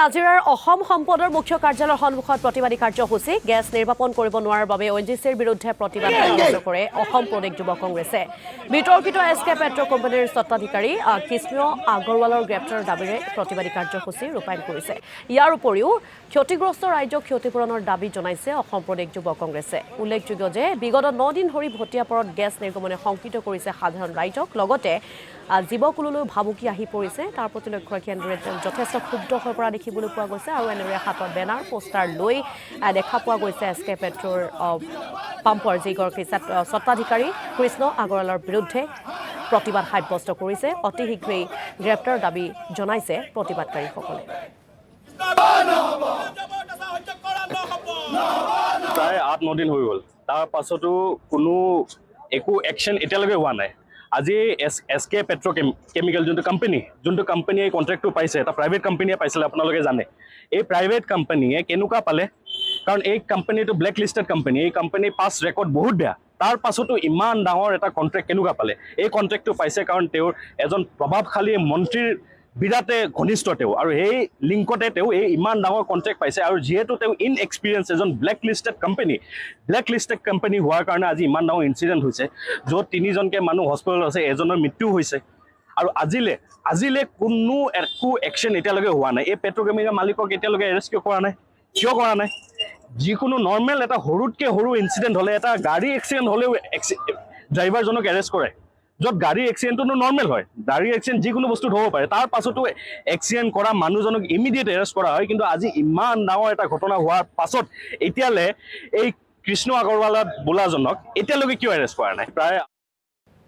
আজিৰাৰ অসম সম্পদৰ মুখ্য কাৰ্যালয়ৰ সন্মুখত প্ৰতিবাদী কাৰ্যসূচী গেছ নিৰ্বাপন কৰিব নোৱাৰাৰ বাবে ONGCৰ বিৰুদ্ধে প্ৰতিবাদ সাব্যস্ত কৰে অসম প্ৰদেশ যুৱ কংগ্ৰেছে বিতৰ্কিত SK পেট্ৰ কোম্পানীৰ স্বত্বাধিকাৰী কৃষ্ণ আগৰৱালৰ গ্ৰেপ্তাৰৰ দাবীৰে প্ৰতিবাদী কাৰ্যসূচী ৰূপায়ণ কৰিছে। ইয়াৰ উপৰিও ক্ষতিগ্ৰস্ত ৰাজ্যক ক্ষতিপূৰণৰ দাবী জনাইছে অসম প্ৰদেশ যুৱ কংগ্ৰেছে। উল্লেখযোগ্য যে বিগত 9 দিন ধৰি ভটিয়াপৰত গেছ নিৰ্গমনে শংকিত কৰিছে সাধাৰণ ৰাইজক লগতে জীৱকুললৈ ভাবুকি আহি পৰিছে। তাৰ প্ৰতি লক্ষ্য ৰাখি এনেদৰে যথেষ্ট ক্ষুব্ধ হৈ পৰা দেখিবলৈ পোৱা গৈছে আৰু এনেদৰে হাতত বেনাৰ পোষ্টাৰ লৈ দেখা পোৱা গৈছে SK পেট্ৰৰ পাম্পৰ যিগৰাকী স্বত্বাধিকাৰী কৃষ্ণ আগৰৱালৰ বিৰুদ্ধে প্ৰতিবাদ সাব্যস্ত কৰিছে। অতি শীঘ্ৰেই গ্ৰেপ্তাৰ দাবী জনাইছে প্ৰতিবাদকাৰীসকলে। প্ৰায় 8-9 দিন হৈ গ'ল, তাৰ পাছতো কোনো একো একশ্যন এতিয়ালৈকে হোৱা নাই। আজি SK পেট্ৰ কেমিকেল যোনটো কোম্পানীয়ে কণ্ট্ৰেক্টটো পাইছে, এটা প্ৰাইভেট কোম্পানীয়ে পাইছিলে, আপোনালোকে জানে। এই প্ৰাইভেট কোম্পানীয়ে কেনেকুৱা পালে? কাৰণ এই কোম্পানীটো ব্লেক লিষ্টেড কোম্পানী, এই কোম্পানীৰ পাছ ৰেকৰ্ড বহুত বেয়া। তাৰ পাছতো ইমান ডাঙৰ এটা কণ্ট্ৰেক্ট কেনেকুৱা পালে? এই কণ্ট্ৰেক্টটো পাইছে কাৰণ তেওঁৰ এজন প্ৰভাৱশালী মন্ত্ৰীৰ বিৰাটে ঘনিষ্ঠ তেওঁ, আৰু সেই লিংকতে তেওঁ এই ইমান ডাঙৰ কণ্ট্ৰেক্ট পাইছে। আৰু যিহেতু তেওঁ ইনএক্সপিৰিয়েঞ্চ এজন ব্লেক লিষ্টেড কোম্পানী হোৱাৰ কাৰণে আজি ইমান ডাঙৰ ইনচিডেণ্ট হৈছে, য'ত 3জনকৈ মানুহ হস্পিটেলত আছে, এজনৰ মৃত্যু হৈছে। আৰু আজিলে কোনো একো একশ্যন এতিয়ালৈকে হোৱা নাই। এই পেট্ৰকেমিকেল মালিকক এতিয়ালৈকে এৰেষ্ট কৰা নাই। কিয় কৰা নাই? যিকোনো নৰ্মেল এটা সৰুতকৈ সৰু ইনচিডেণ্ট হ'লে, এটা গাড়ী এক্সিডেণ্ট হ'লেও ড্ৰাইভাৰজনক এৰেষ্ট কৰে, য'ত গাড়ী এক্সিডেণ্টটো নৰ্মেল হয়। গাড়ী এক্সিডেণ্ট যিকোনো বস্তুত হ'ব পাৰে, তাৰ পাছতো এক্সিডেণ্ট কৰা মানুহজনক ইমিডিয়েট এৰেষ্ট কৰা হয়। কিন্তু আজি ইমান ডাঙৰ এটা ঘটনা হোৱাৰ পাছত এতিয়ালৈ এই কৃষ্ণ আগৰৱালা বোলাজনক এতিয়ালৈকে কিয় এৰেষ্ট কৰা নাই? প্ৰায়